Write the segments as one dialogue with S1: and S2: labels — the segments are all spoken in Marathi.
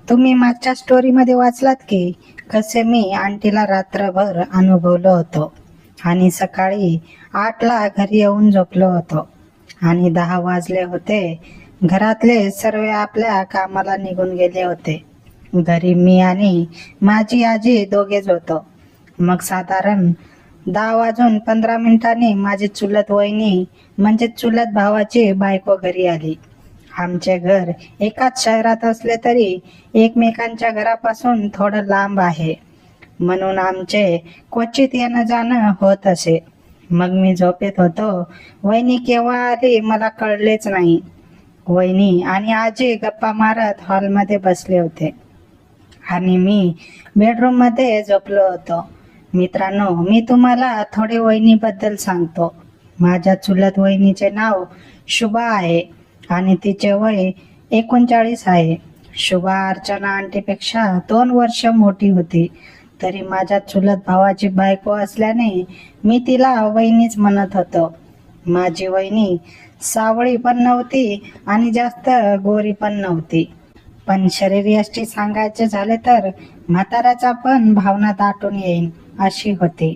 S1: तुम्ही मागच्या स्टोरीमध्ये वाचलात की कसे मी आंटीला रात्रभर अनुभवलं होतं आणि सकाळी 8ला घरी येऊन झोपलो होतो आणि 10 वाजले होते. घरातले सर्व आपल्या कामाला निघून गेले होते. घरी मी आणि माझी आजी दोघेच होतो. मग साधारण 10 वाजून 15 मिनिटांनी माझी चुलत वहिनी म्हणजे चुलत भावाची बायको घरी आली. आमचे घर एकाच शहरात असले तरी एकमेकांच्या घरापासून थोडं लांब आहे, म्हणून आमचे क्वचित येणं जाणं होत असे. मग मी झोपेत होतो. वहिनी केव्हा आली मला कळलेच नाही. वहिनी आणि आजी गप्पा मारत हॉलमध्ये बसले होते आणि मी बेडरूममध्ये झोपलो होतो. मित्रांनो, मी तुम्हाला थोडे वहिनीबद्दल सांगतो. माझ्या चुलत वहिनीचे नाव शुभा आहे आणि तिचे वय 39 आहे. शुभा अर्चना आंटीपेक्षा 2 वर्ष मोठी होती. तरी माझ्या चुलत भावाची बायको असल्याने मी तिला वहिनीच म्हणत होतो. माझी वहिनी सावळी पण नव्हती आणि जास्त गोरी पण नव्हती, पण शरीरयष्टी सांगायचे झाले तर म्हाताऱ्याचा पण भावना दाटून येईल अशी होती.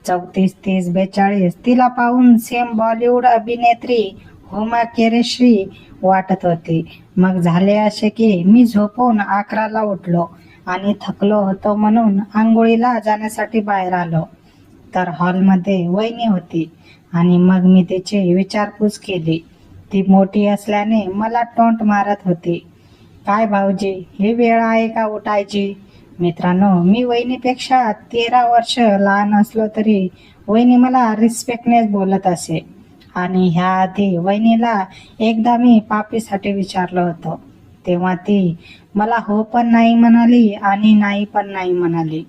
S1: 34, 30, 42 तिला पाहून सेम बॉलिवूड अभिनेत्री हुमा केरेश्री वाटत होती. मग झाले असे की मी झोपून 11ला उठलो आणि थकलो होतो म्हणून आंघोळीला जाण्यासाठी बाहेर आलो. तर हॉलमध्ये वहिनी होती आणि मग मी तिची विचारपूस केली. ती मोठी असल्याने मला टोंट मारत होती. काय भाऊजी, ही वेळ आहे का उठायची? मित्रांनो, मी वहिनीपेक्षा 13 वर्ष लहान असलो तरी वहिनी मला रिस्पेक्टनेच बोलत असे. आणि ह्या आधी वहिनीला एकदा मी पापीसाठी विचारलं होतं, तेव्हा ती मला हो पण नाही म्हणाली आणि नाही पण नाही म्हणाली.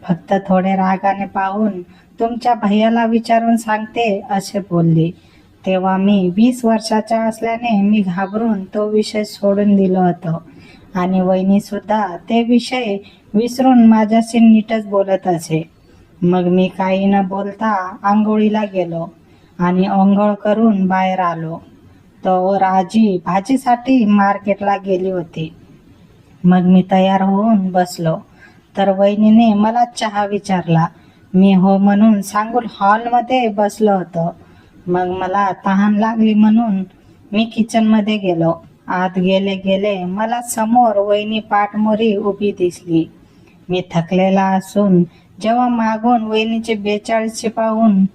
S1: फक्त थोडे रागाने पाहून तुमच्या भैयाला विचारून सांगते असे बोलली. तेव्हा मी 20 वर्षाचा असल्याने मी घाबरून तो विषय सोडून दिलं होतं आणि वहिनी सुद्धा ते विषय विसरून माझ्याशी नीटच बोलत असे. मग मी काही न बोलता आंघोळीला गेलो आणि अंघोळ करून बाहेर आलो. तर आजी भाजीसाठी मार्केटला गेली होती. मग मी तयार होऊन बसलो तर वहिनीने मला चहा विचारला. मी हो म्हणून सांगून हॉलमध्ये बसलो होतो. मग मला तहान लागली म्हणून मी किचनमध्ये गेलो. आत गेले गेले मला समोर वहिनी पाठमोरी उभी दिसली. मी थकलेला असून जेव्हा मागून वहिनीचे 42 पाहून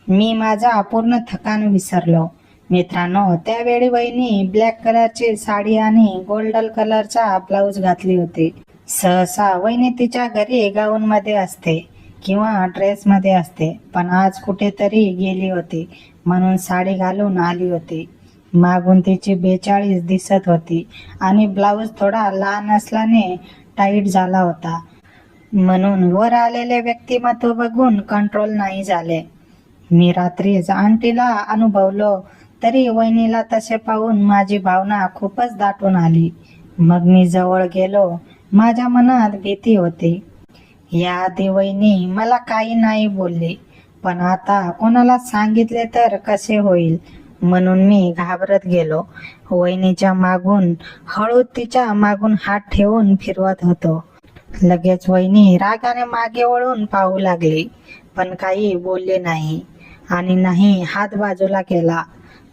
S1: मी माझा पूर्ण थकान विसरलो. मित्रांनो, त्यावेळी वहिनी ब्लॅक कलरची साडी आणि गोल्डन कलरचा ब्लाऊज घातली होती. सहसा वहिनी तिच्या घरी गाऊनमध्ये असते किंवा ड्रेसमध्ये असते, पण आज कुठेतरी गेली होती म्हणून साडी घालून आली होती. मागून तिची 42 दिसत होती आणि ब्लाऊज थोडा लहान असल्याने टाईट झाला होता, म्हणून वर आलेले व्यक्तिमत्व बघून कंट्रोल नाही झाले. मी रात्रीच आंटीला अनुभवलो तरी वहिनीला तसे पाहून माझी भावना खूपच दाटून आली. मग मी जवळ गेलो. माझ्या मनात भीती होती. याआधी वहिनी मला काही नाही बोलली, पण आता कोणाला सांगितले तर कसे होईल म्हणून मी घाबरत गेलो. वहिनीच्या मागून हळू तिच्या मागून हात ठेवून फिरवत होतो. लगेच वहिनी रागाने मागे वळून पाहू लागली, पण काही बोलले नाही आणि नाही हात बाजूला केला.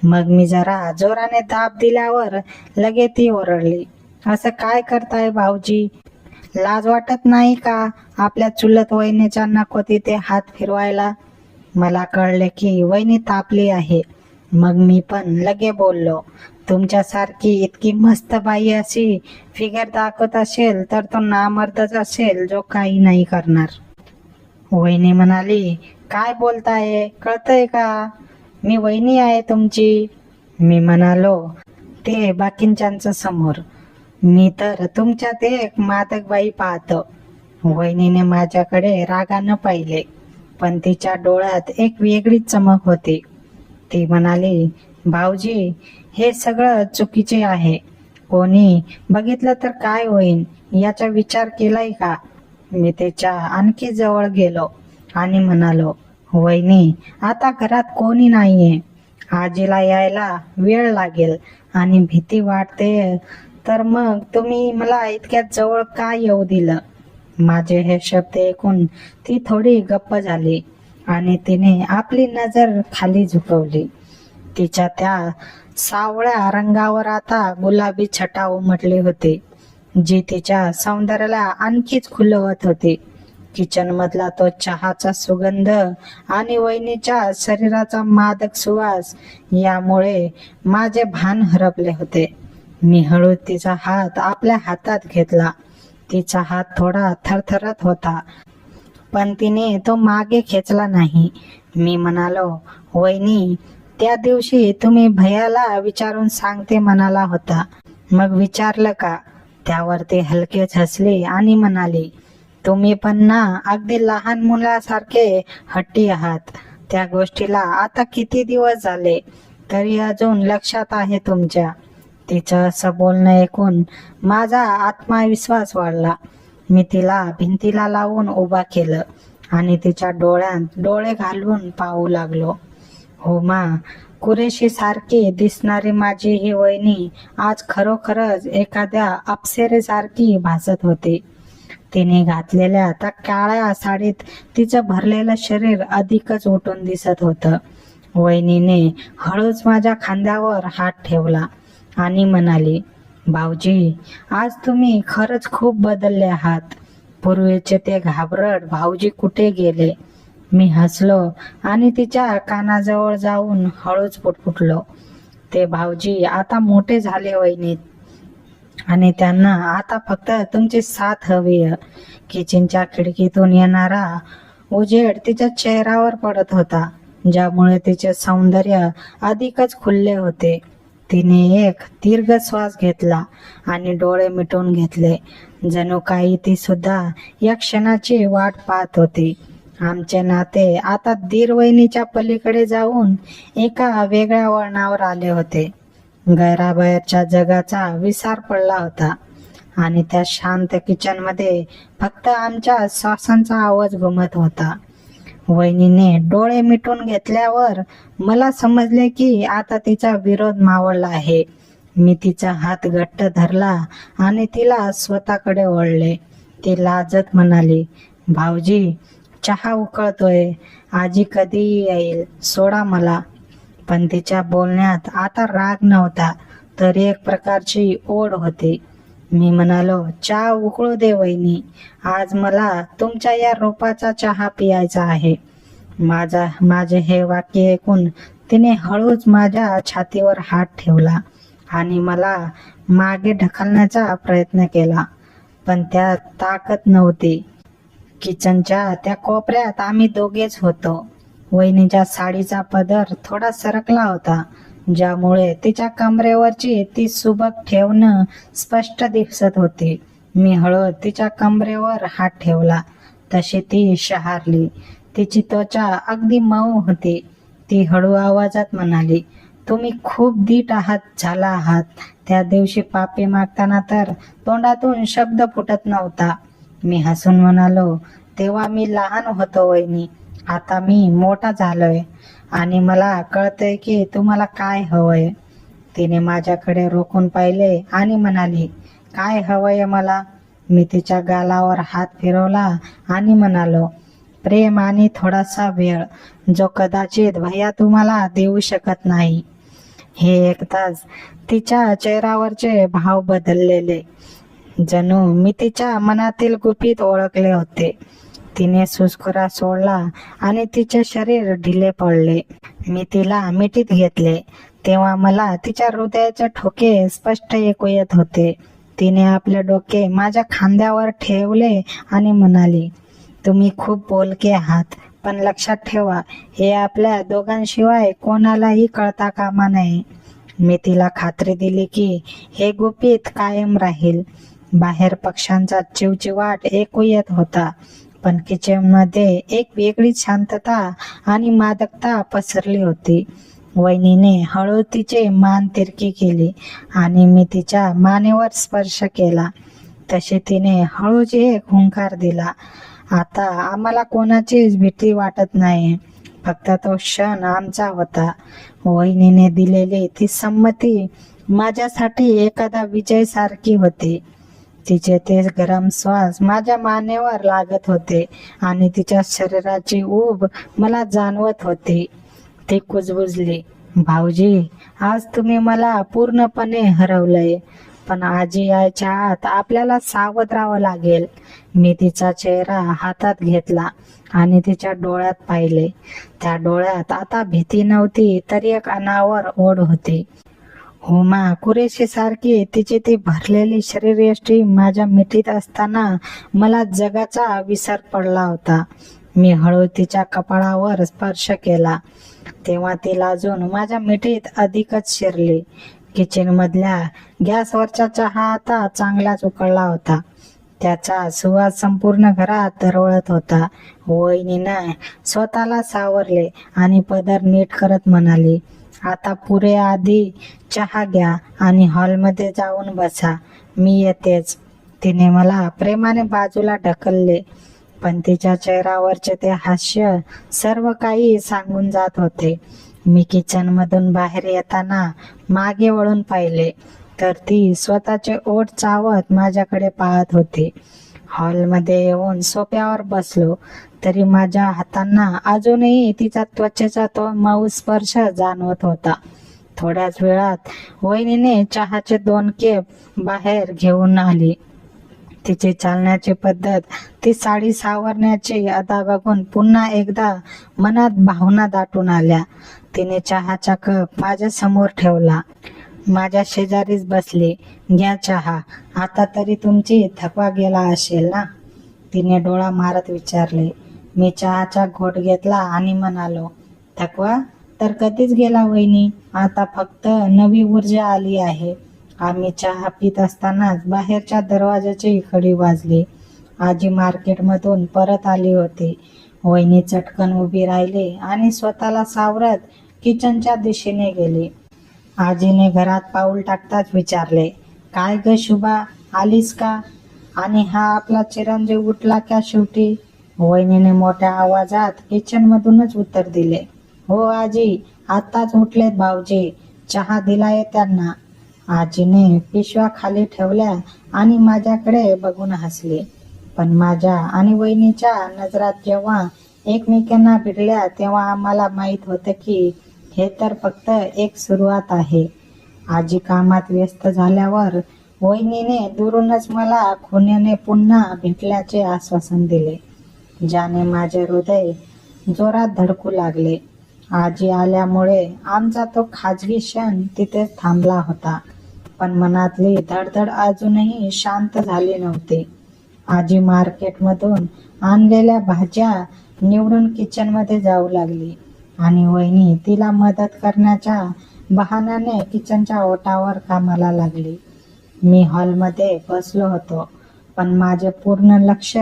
S1: मग मी जरा जोराने दाब दिल्यावर लगेच ती ओरडली, असं काय करताय भाऊजी? लाज वाटत नाही का आपल्या चुलत वहिनीच्या नको तिथे हात फिरवायला? मला कळले की वहिनी तापली आहे. मग मी पण लगे बोललो, तुमच्यासारखी इतकी मस्त बाई अशी फिगर दाखवत असेल तर तो नामर्दच असेल जो काही नाही करणार. वहिनी म्हणाली, काय बोलताय, कळतंय का? मी वहिनी आहे तुमची. मी म्हणालो, ते बाकींच्या समोर. मी तर तुमच्यात एक मादक बाई पाहतो. वहिनीने माझ्याकडे रागानं पाहिले, पण तिच्या डोळ्यात एक वेगळीच चमक होती. ती म्हणाली, भाऊजी, हे सगळं चुकीचे आहे. कोणी बघितलं तर काय होईल याचा विचार केलाय का? मी तिच्या आणखी जवळ गेलो आणि म्हणालो, वहिनी, आता घरात कोणी नाहीये. आजीला यायला वेळ लागेल आणि भीती वाटते तर मग तुम्ही मला इतक्यात जवळ का येऊ दिलं? माझे हे शब्द ऐकून ती थोडी गप्प झाली आणि तिने आपली नजर खाली झुकवली. तिच्या त्या सावळ्या रंगावर आता गुलाबी छटा उमटली होती, जी तिच्या सौंदर्याला आणखीच खुलवत होती. किचन मधला तो चहाचा सुगंध आणि वहिनीच्या शरीराचा मादक सुवास यामुळे माझे भान हरपले होते. मी हळूच तिचा हात आपल्या हातात घेतला. तिचा हात थोडा थरथरत होता, पण तिने तो मागे खेचला नाही. मी म्हणालो, वहिनी, त्या दिवशी तुम्ही भैयाला विचारून सांगते म्हणाला होता, मग विचारलं का? त्यावर ती हलकेच हसली आणि म्हणाली, तुम्ही पण ना अगदी लहान मुलासारखे हट्टी आहात. त्या गोष्टीला आता किती दिवस झाले तरी अजून लक्षात आहे तुमच्या. तिचं असं बोलणं ऐकून माझा आत्मविश्वास वाढला. मी तिला भिंतीला लावून उभा केलं आणि तिच्या डोळ्यात डोळे घालून पाहू लागलो. हो मा, कुरेशी सारखी दिसणारी माझी ही वहिनी आज खरोखरच एखाद्या अप्सरेसारखी भासत होती. तिने घातलेल्या त्या काळ्या साडीत तिचं भरलेलं शरीर अधिकच उठून दिसत होतं. वहिनीने हळूच माझ्या खांद्यावर हात ठेवला आणि म्हणाली, भाऊजी, आज तुम्ही खरंच खूप बदलले आहात. पूर्वीचे ते घाबरट भाऊजी कुठे गेले? मी हसलो आणि तिच्या कानाजवळ जाऊन हळूच पुटपुटलो, ते भाऊजी आता मोठे झाले वहिनी, आणि त्यांना आता फक्त तुमची साथ हवी आहे. किचनच्या खिडकीतून येणारा उजेड तिच्या चेहऱ्यावर पडत होता, ज्यामुळे तिचे सौंदर्य अधिकच खुलले होते. तिने एक दीर्घ श्वास घेतला आणि डोळे मिटून घेतले, जणू काही ती सुद्धा या क्षणाची वाट पाहत होती. आमचे नाते आता दीर-वहिनीच्या पलीकडे जाऊन एका वेगळ्या वळणावर आले होते. घराबाहेरच्या जगाचा विसार पडला होता आणि त्या शांत किचनमध्ये फक्त आमच्या श्वासांचा आवाज घुमत होता. वहिनीने डोळे मिटून घेतल्यावर मला समजले की आता तिचा विरोध मावळला आहे. मी तिचा हात घट्ट धरला आणि तिला स्वतःकडे वळले. ती लाजत म्हणाली, भाऊजी, चहा उकळतोय, आजी कधी येईल, सोडा मला. पण तिच्या बोलण्यात आता राग नव्हता, तर एक प्रकारची ओढ होती. मी म्हणालो, चहा उकळू दे वहिनी, आज मला तुमच्या या रूपाचा चहा पियायचा आहे. माझे हे वाक्य ऐकून तिने हळूच माझ्या छातीवर हात ठेवला आणि मला मागे ढकलण्याचा प्रयत्न केला, पण त्यात ताकद नव्हती. किचनच्या त्या कोपऱ्यात आम्ही दोघेच होतो. वहिनीच्या साडीचा पदर थोडा सरकला होता, ज्यामुळे तिच्या कमरेवरची ती सुबक ठेवणं स्पष्ट दिसत होती. मी हळूच तिच्या कमरेवर हात ठेवला, तशी ती शहारली. तिची त्वचा अगदी मऊ होती. ती हळू आवाजात म्हणाली, तुम्ही खूप धीट झाला आहात. त्या दिवशी पापी मागताना तर तोंडातून शब्द फुटत नव्हता. मी हसून म्हणालो, तेव्हा मी लहान होतो वहिनी, आता मी मोठा झालोय आणि मला कळतंय की तुम्हाला काय हवंय. तिने माझ्याकडे रोखून पाहिले आणि म्हणाली, काय हवंय मला? मी तिच्या गालावर हात फिरवला आणि म्हणालो, प्रेम आणि थोडासा वेळ, जो कदाचित भैया तुम्हाला देऊ शकत नाही. हे ऐकताच तिच्या चेहऱ्यावरचे भाव बदललेले, जणू मी तिच्या मनातील गुपित ओळखले होते. तिने सुस्कुरा सोडला आणि तिचे शरीर ढिले पडले. मी तिला मिठीत घेतले, तेव्हा मला तिच्या हृदयाचे ठोके स्पष्ट ऐकू येत होते. तिने आपले डोके माझ्या खांद्यावर ठेवले आणि म्हणाली, तुम्ही खूप बोलके आहात, पण लक्षात ठेवा, हे आपल्या दोघांशिवाय कोणालाही कळता कामा नये. मी तिला खात्री दिली की हे गुपित कायम राहील. बाहेर पक्ष्यांचा चिवचिवाट ऐकू येत होता, पण किचनमध्ये एक वेगळी शांतता आणि मादकता पसरली होती. वहिनीने हळू तिचे मान तिरकी केली आणि मी तिच्या मानेवर स्पर्श केला. तशी तिने हळूच एक हुंकार दिला. आता आम्हाला कोणाचीच भीती वाटत नाही, फक्त तो क्षण आमचा होता. वहिनीने दिलेली ती संमती माझ्यासाठी एखादा विजय सारखी होती. तिचे ते गरम श्वास माझ्या मानेवर लागत होते आणि तिच्या शरीराची ऊब मला जाणवत होती. ती कुजबुजली, भाऊजी, आज तुम्ही मला पूर्णपणे हरवलंय, पण आजी यायच्या आत आपल्याला सावध राहावं लागेल. मी तिचा चेहरा हातात घेतला आणि तिच्या डोळ्यात पाहिले. त्या डोळ्यात आता भीती नव्हती, तर एक अनावर ओढ होती. हुमा कुरेशी सारखी तिची ती भरलेली शरीरयष्टी माझ्या मिठीत असताना मला जगाचा विसर पडला होता. मी हळू तिच्या कपाळावर स्पर्श केला, तेव्हा ती लाजून माझ्या मिठीत अधिकच शिरली. किचन मधल्या गॅसवरचा चहा आता चांगलाच उकळला होता. त्याचा सुवास संपूर्ण घरात दरवळत होता. वहिनीनं स्वतःला सावरले आणि पदर नीट करत म्हणाली, आता पुरे आधी चहा घ्या आणि हॉलमध्ये जाऊन बसा, मी येतेच. तिने मला प्रेमाने बाजूला ढकलले, पण तिच्या चेहऱ्यावरचे ते हास्य सर्व काही सांगून जात होते. मी किचनमधून बाहेर येताना मागे वळून पाहिले, तर ती स्वतःचे ओठ चावत माझ्याकडे पाहत होती. हॉलमध्ये येऊन सोफ्यावर बसलो, तरी माझ्या हातांना अजूनही तिचा त्वचेचा तो मऊ स्पर्श जाणवत होता. थोड्याच वेळात वहिनीने चहाचे 2 कप बाहेर घेऊन आली. तिची चालण्याची पद्धत, ती साडी सावरण्याची अदा बघून पुन्हा एकदा मनात भावना दाटून आल्या. तिने चहाचा कप माझ्या समोर ठेवला. माझ्या शेजारीच बसली. घ्या चहा, आता तरी तुमची थकवा गेला असेल ना, तिने डोळा मारत विचारले. मी चहाचा घोट घेतला आणि म्हणालो, थकवा तर कधीच गेला वहिनी, आता फक्त नवी ऊर्जा आली आहे. आम्ही चहा पित असतानाच बाहेरच्या दरवाजाची खडी वाजली. आजी मार्केटमधून परत आली होती. वहिनी चटकन उभी राहिली आणि स्वतःला सावरत किचनच्या दिशेने गेली. आजीने घरात पाऊल टाकताच विचारले, काय ग शुभा, आलीस का? आणि हा आपला चिरंजीव उठला का शेवटी? वहिनीने मोठ्या आवाजात किचनमधूनच उत्तर दिले, हो आजी, आत्ताच उठलेत भाऊजी, चहा दिलाय त्यांना. आजीने पिशव्या खाली ठेवल्या आणि माझ्याकडे बघून हसली. पण माझ्या आणि वहिनीच्या नजरात जेव्हा एकमेकांना भिडल्या, तेव्हा आम्हाला माहित होतं की हे तर फक्त एक सुरुवात आहे. आजी कामात व्यस्त झाल्यावर वहिनीने दुरूनच मला खुन्याने पुन्हा भेटल्याचे आश्वासन दिले, ज्याने माझे हृदय जोरात धडकू लागले. आजी आल्यामुळे आमचा तो खाजगी क्षण तिथेच थांबला होता, पण मनातली धडधड अजूनही शांत झाली नव्हती. आजी मार्केटमधून आणलेल्या भाज्या निवडून किचनमध्ये जाऊ लागली आणि वहिनी तिला मदत करण्याच्या बहाण्याने किचनच्या ओटावर कामाला लागली. मी हॉलमध्ये बसलो होतो, पण माझे पूर्ण लक्ष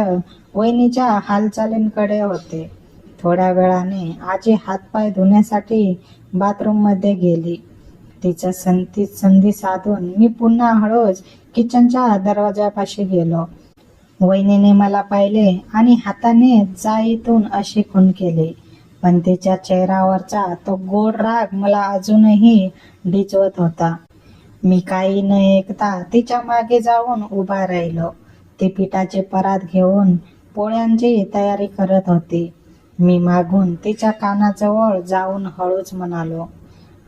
S1: वहिनीच्या हालचालींकडे होते. थोड्या वेळाने आजी हातपाय धुण्यासाठी बाथरूममध्ये गेली. तिच्या संधी साधून मी पुन्हा हळूच किचनच्या दरवाजापाशी गेलो. वहिनीने मला पाहिले आणि हाताने जाईतून अशी खून केली, पण तिच्या चेहऱ्यावरचा तो गोड राग मला अजूनही डिचवत होता. मी काही न ऐकता तिच्या मागे जाऊन उभा राहिलो. ती पिठाचे परात घेऊन पोळ्यांची तयारी करत होती. मी मागून तिच्या कानाजवळ जाऊन हळूच म्हणालो,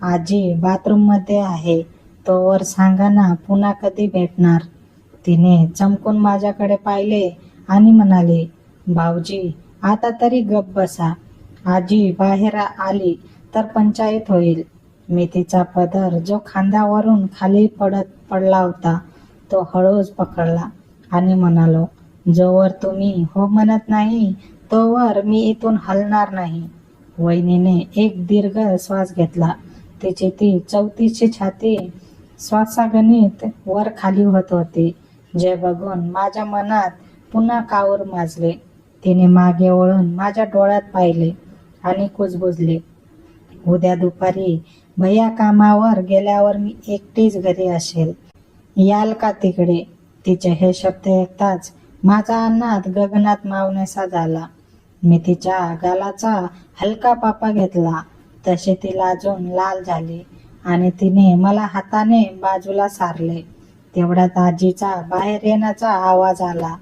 S1: आजी बाथरूम मध्ये आहे, तोवर सांगा ना पुन्हा कधी भेटणार? तिने चमकून माझ्याकडे पाहिले आणि म्हणाली, भाऊजी आता तरी गप्प बसा, आजी बाहेर आली तर पंचायत होईल. मी तिचा पदर जो खांद्यावरून खाली पडला होता तो हळूच पकडला आणि म्हणालो, जोवर तुम्ही हो म्हणत नाही तोवर मी इथून हलणार नाही. वहिनीने एक दीर्घ श्वास घेतला. तिची ती 34ची छाती श्वासागणित वर खाली होत होती, जे बघून माझ्या मनात पुन्हा काऊर माजले. तिने मागे वळून माझ्या डोळ्यात पाहिले आणि कुजबुजले, उद्या दुपारी भैया कामावर गेल्यावर मी एकटीच घरी असेल, याल का तिकडे? तिचे हे शब्द ऐकताच माझा अन्नात गगनात मावण्यासा झाला. मी तिच्या गालाचा हलका पापा घेतला, तशी ती लाजून लाल झाली आणि तिने मला हाताने बाजूला सारले. तेवढ्यात आजीचा बाहेर येण्याचा आवाज आला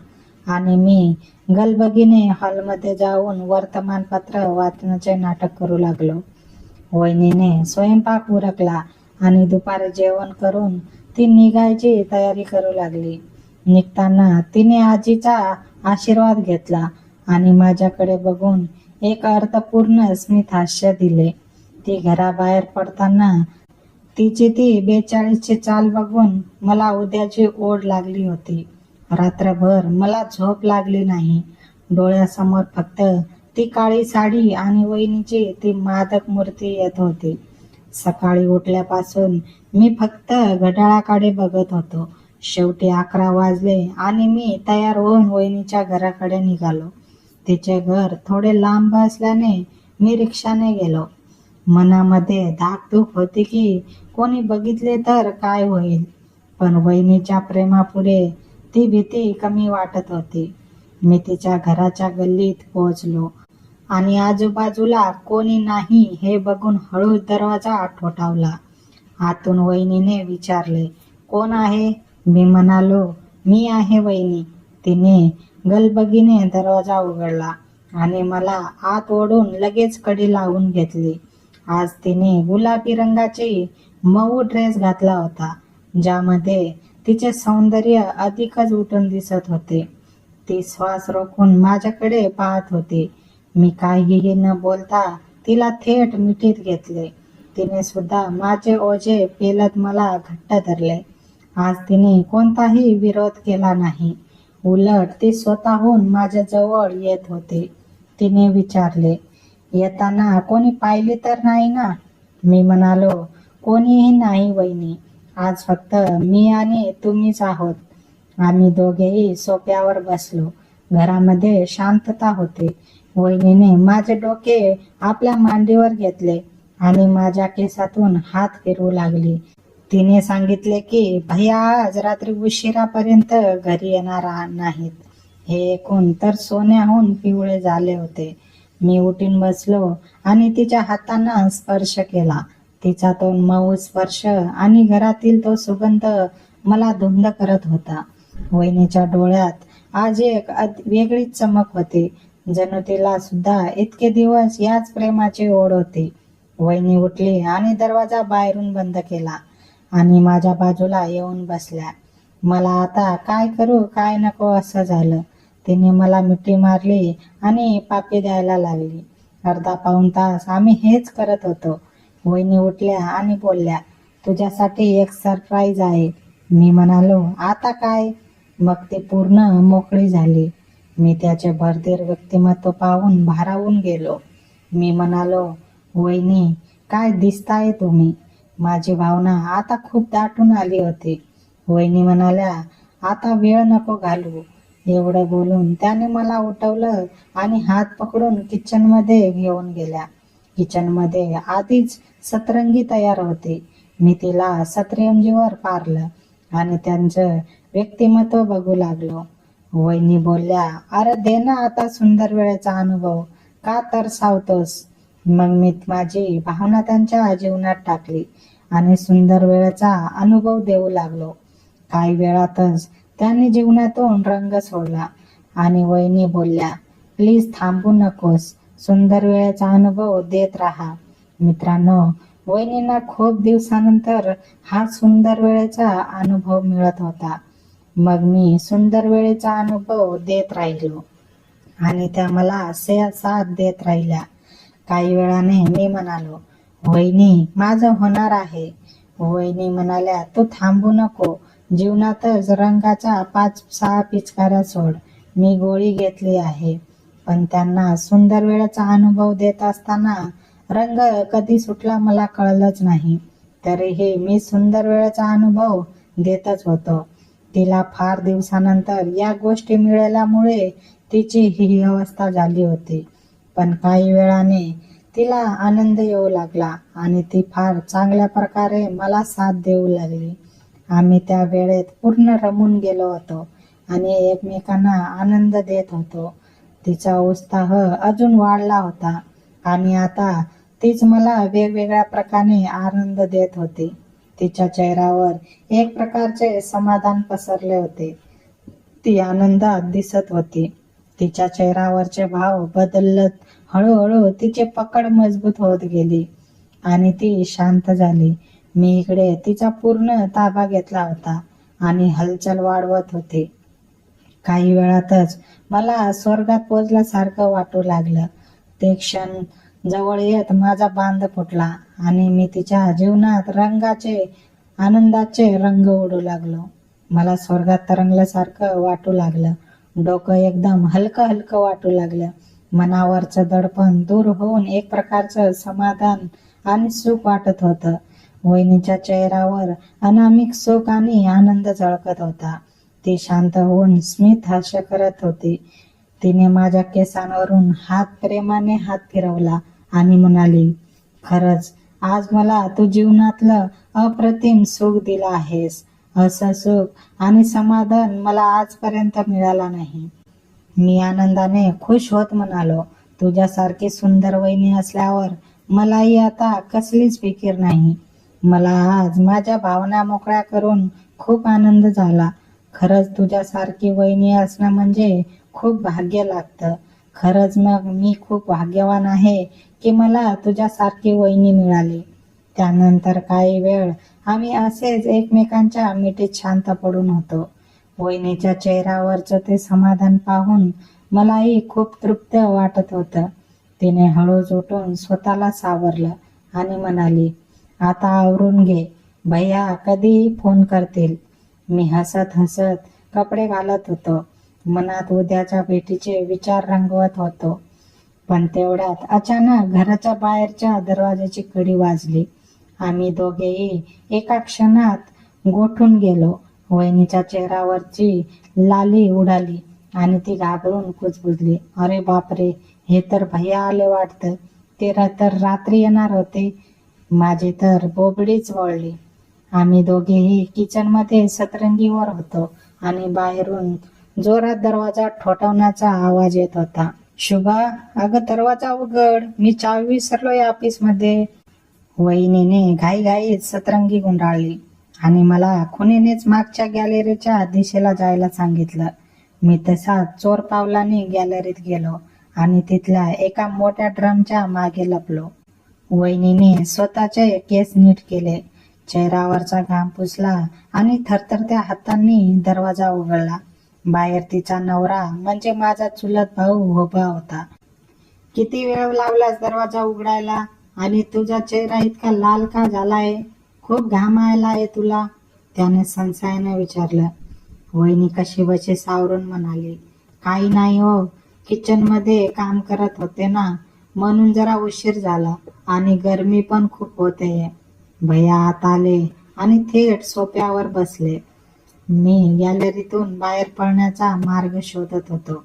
S1: आणि मी गलबगीने हॉलमध्ये जाऊन वर्तमानपत्र वाचण्याचे नाटक करू लागलो. वहिनीने स्वयंपाक उरकला आणि दुपारी जेवण करून ती निघायची तयारी करू लागली. निघताना तिने आजीचा आशीर्वाद घेतला आणि माझ्याकडे बघून एक अर्थपूर्ण स्मित हास्य दिले. ती घराबाहेर पडताना तिची ती 42ची चाल बघून मला उद्याची ओढ लागली होती. रात्रभर मला झोप लागली नाही. डोळ्यासमोर फक्त ती काळी साडी आणि वहिनीची ती मादक मूर्ती येत होती. सकाळी उठल्यापासून मी फक्त घड्याळाकडे बघत होतो. शेवटी 11 वाजले आणि मी तयार होऊन वहिनीच्या घराकडे निघालो. तिचे घर थोडे लांब असल्याने मी रिक्षाने गेलो. मनामध्ये धाकधूक होती की कोणी बघितले तर काय होईल, पण वहिनीच्या प्रेमापुढे ती भीती कमी वाटत होती. मी तिच्या घराच्या गल्लीत पोहोचलो आणि आजूबाजूला कोणी नाही हे बघून हळूच दरवाजा ठोठावला. आतून वहिनीने विचारले, कोण आहे? मी म्हणालो, मी आहे वहिनी. तिने गलबगीने दरवाजा उघडला आणि मला आत ओढून लगेच कडी लावून घेतली. आज तिने गुलाबी रंगाची मऊ ड्रेस घातला होता, ज्यामध्ये तिचे सौंदर्य अधिकच उठून दिसत होते. ती श्वास रोखून माझ्याकडे पाहत होती. मी काहीही न बोलता तिला थेट मिठीत घेतले. तिने सुद्धा माझे ओझे पेलत मला घट्ट धरले. आज तिने कोणताही विरोध केला नाही. उलट ती स्वतःहून माझ्या जवळ येत होती. तिने विचारले, येताना कोणी पाहिली तर नाही ना? मी म्हणालो, कोणीही नाही वहिनी. आज फक्त मी आणि तुम्हीच आहोत. आम्ही दोघेही सोफ्यावर बसलो. घरामध्ये शांतता होती. वहिनीने माझे डोके आपल्या मांडीवर घेतले आणि माझ्या केसातून हात फिरवू लागली. तिने सांगितले की भैया आज रात्री उशिरापर्यंत घरी येणार नाहीत. हे ऐकून तर सोन्याहून पिवळे झाले होते. मी उठून बसलो आणि तिच्या हातांना स्पर्श केला. तिचा तो मऊ स्पर्श आणि घरातील तो सुगंध मला धुंद करत होता. वहिनीच्या डोळ्यात आज एक वेगळीच चमक होती. जणू तिला सुद्धा इतके दिवस याच प्रेमाची ओढ होती. वहिनी उठली आणि दरवाजा बाहेरून बंद केला आणि माझ्या बाजूला येऊन बसल्या. मला आता काय करू काय नको असं झालं. तिने मला मिठी मारली आणि पापी द्यायला लागली. अर्धा पाऊण तास आम्ही हेच करत होतो. वहिनी उठल्या आणि बोलल्या, तुझ्यासाठी एक सरप्राईज आहे. मी म्हणालो, आता काय? मग ती पूर्ण मोकळी झाली. मी त्याचे भरतीर व्यक्तिमत्व पाहून भारावून गेलो. मी म्हणालो, वहिनी काय दिसताय तुम्ही? माझी भावना आता खूप दाटून आली होती. वहिनी म्हणाल्या, आता वेळ नको घालवू. एवढं बोलून त्याने मला उठवलं आणि हात पकडून किचनमध्ये घेऊन गेल्या. किचनमध्ये आधीच सतरंगी तयार होती. मी तिला सतरंजीवर पारलं आणि त्यांचं व्यक्तिमत्व बघू लागलो. वहिनी बोलल्या, अरे दे ना आता सुंदर वेळेचा अनुभव, का तरसावतोस? मग मी माझी भावना त्यांच्या जीवनात टाकली आणि सुंदर वेळेचा अनुभव देऊ लागलो. काही वेळातच त्यांनी जीवनातून रंग सोडला आणि वहिनी बोलल्या, प्लीज थांबू नकोस, सुंदर वेळेचा अनुभव देत राहा. मित्रांनो, वहिनींना खूप दिवसानंतर हा सुंदर वेळेचा अनुभव मिळत होता. मग मी सुंदर वेळेचा अनुभव देत राहिलो आणि त्या मला साथ देत राहिल्या. काही वेळाने मी म्हणालो, वहिनी माझं होणार आहे. वहिनी म्हणाल्या, तू थांबू नको. जीवनातच रंगाच्या 5-6 पिचकाऱ्या सोड. मी गोळी घेतली आहे. पण त्यांना सुंदर वेळेचा अनुभव देत असताना रंग कधी सुटला मला कळलंच नाही. तरीही मी सुंदर वेळेचा अनुभव देतच होतो. तिला फार दिवसानंतर या गोष्टी मिळाल्यामुळे तिची ही अवस्था झाली होती. पण काही वेळाने तिला आनंद येऊ लागला आणि ती फार चांगल्या प्रकारे मला साथ देऊ लागली. आम्ही त्या वेळेत पूर्ण रमून गेलो होतो आणि एकमेकांना आनंद देत होतो. तिचा उत्साह अजून वाढला होता आणि आता तीच मला वेगवेगळ्या प्रकारे आनंद देत होती. तिच्या चेहऱ्यावर एक प्रकारचे समाधान पसरले होते. ती आनंदात दिसत होती. तिच्या चेहऱ्यावरचे भाव बदलत हळूहळू तिची पकड मजबूत होत गेली आणि ती शांत झाली. मी इकडे तिचा पूर्ण ताबा घेतला होता आणि हलचल वाढवत होते. काही वेळातच मला स्वर्गात पोचल्यासारखं वाटू लागलं. ते क्षण जवळ येत माझा बांध फुटला आणि मी तिच्या जीवनात आनंदाचे रंग उडू लागलो. मला स्वर्गात तरंगल्यासारखं वाटू लागलं. डोकं एकदम हलकं हलकं वाटू लागलं. मनावरचं दडपण दूर होऊन एक प्रकारचं समाधान आणि सुख वाटत होतं. वहिनीच्या चेहऱ्यावर अनामिक सुख आणि आनंद झळकत होता. ती शांत होऊन स्मित हास्य करत होती. तिने माझ्या केसांवरून प्रेमाने हात फिरवला आणि म्हणाली, खरंच आज मला तू जीवनातलं अप्रतिम सुख दिलं आहेस. असं सुख आणि समाधान मला आजपर्यंत मिळाला नाही. मी आनंदाने खुश होत म्हणालो, तुझ्यासारखी सुंदर वहिनी असल्यावर मलाही आता कसलीच फिकीर नाही. मला आज माझ्या भावना मोकळ्या करून खूप आनंद झाला. खरंच तुझ्यासारखी वहिनी असणं म्हणजे खूप भाग्य लागतं. खरंच मग मी खूप भाग्यवान आहे की मला तुझ्यासारखी वहिनी मिळाली. त्यानंतर काही वेळ आम्ही असेच एकमेकांच्या मिठीत शांत पडून होतो. वहिनीच्या चेहऱ्यावरचं ते समाधान पाहून मलाही खूप तृप्त वाटत होतं. तिने हळूच उठून स्वतःला सावरलं आणि म्हणाली, आता आवरून घे, भैया कधीही फोन करतील. मी हसत हसत कपडे घालत होतो. मनात उद्याच्या भेटीचे विचार रंगवत होतो. पण तेवढ्यात अचानक घराच्या बाहेरच्या दरवाजाची कडी वाजली. आम्ही दोघेही एका क्षणात गोठून गेलो. वहिनीच्या चेहऱ्यावरची लाली उडाली आणि ती घाबरून कुजबुजली. अरे बापरे, हे तर भैया आले वाटतं. ते तर रात्री येणार होते. माझी तर बोबडीच वळली. आम्ही दोघेही किचनमध्ये सतरंजीवर होतो आणि बाहेरून जोरात दरवाजा ठोठावण्याचा आवाज येत होता. शुभा, अगं दरवाजा उघड, मी चावी विसरलोय ऑफिसमध्ये. वहिनीने घाईघाईत सतरंगी गुंडाळली आणि मला खुणेनेच मागच्या गॅलरीच्या दिशेला जायला सांगितलं. मी तसा चोर पावलाने गॅलरीत गेलो आणि तिथल्या एका मोठ्या ड्रमच्या मागे लपलो. वहिनीने स्वतःचे केस नीट केले, चेहऱ्यावरचा घाम पुसला आणि थरथरत्या हातांनी दरवाजा उघडला. बाहेर तिचा नवरा म्हणजे माझा चुलत भाऊ उभा होता. किती वेळ लावलास दरवाजा उघडायला आणि तुझा चेहरा इतका लाल का झालाय? खूप घाम आलाय तुला? त्याने संशयाने विचारलं. वहिनी कशी बशी सावरून म्हणाली, काही नाही हो, किचन मध्ये काम करत होते ना, म्हणून जरा उशीर झाला आणि गरमी पण खूप होते. भैया आत आले आणि थेट सोफ्यावर बसले. मी गॅलरीतून बाहेर पडण्याचा मार्ग शोधत होतो,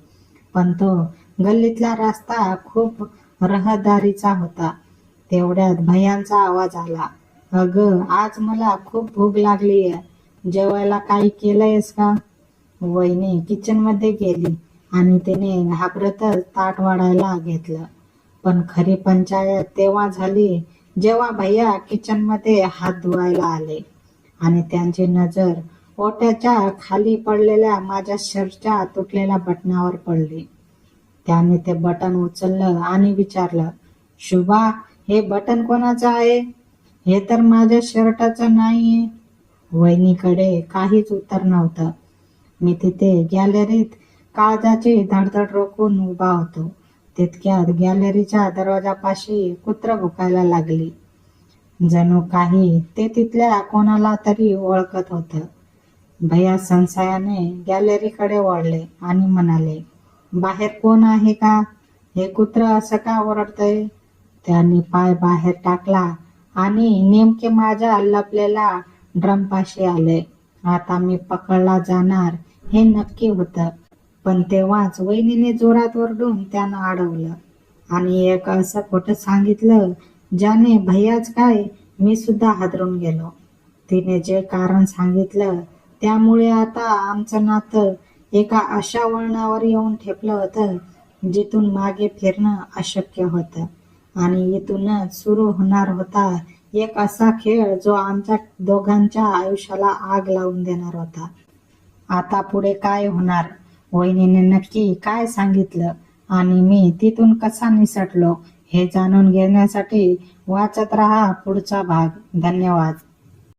S1: पण तो गल्लीतला रस्ता खूप रहदारीचा होता. तेवढ्यात भैयांचा आवाज आला. अगं, आज मला खूप भूक लागलीये, जेवायला काही केलंयस का? वहिनी किचन मध्ये गेली आणि तिने घाबरतच ताट वाढायला घेतलं. पण खरी पंचायत तेव्हा झाली जेव्हा भैया किचन मध्ये हात धुवायला आले आणि त्यांची नजर ओट्याच्या खाली पडलेल्या माझ्या शर्टच्या तुटलेल्या बटनावर पडली. त्याने ते बटन उचललं आणि विचारलं, शुभा, हे बटन कोणाचं आहे? हे तर माझ्या शर्टाचं नाहीये. वहिनीकडे काहीच उत्तर नव्हतं. मी तिथे गॅलरीत काळजाची धडधड रोखून उभा होतो. तितक्यात गॅलरीच्या दरवाजापाशी कुत्रं भुकायला लागली. जणू काही ते तिथल्या कोणाला तरी ओळखत होतं. भैया संशयाने गॅलरीकडे वळले आणि म्हणाले, बाहेर कोण आहे का? हे कुत्रं असं का ओरडतंय? त्यांनी पाय बाहेर टाकला आणि नेमके माझ्या लपलेल्या ड्रमपाशी आले. आता मी पकडला जाणार हे नक्की होतं. पण तेव्हाच वहिनीने जोरात ओरडून त्यांना अडवलं आणि एक असं खोटं सांगितलं ज्याने भैयाच काय, मी सुद्धा हादरून गेलो. तिने जे कारण सांगितलं त्यामुळे आता आमचं नातं एका अशा वळणावर येऊन ठेपलं होतं जिथून मागे फिरणं अशक्य होतं. आणि इथूनच सुरू होणार होता एक असा खेळ जो आमच्या दोघांच्या आयुष्याला आग लावून देणार होता. आता पुढे काय होणार, वहिनीने नक्की काय सांगितलं आणि मी तिथून कसा निसटलो हे जाणून घेण्यासाठी वाचत रहा पुढचा भाग. धन्यवाद.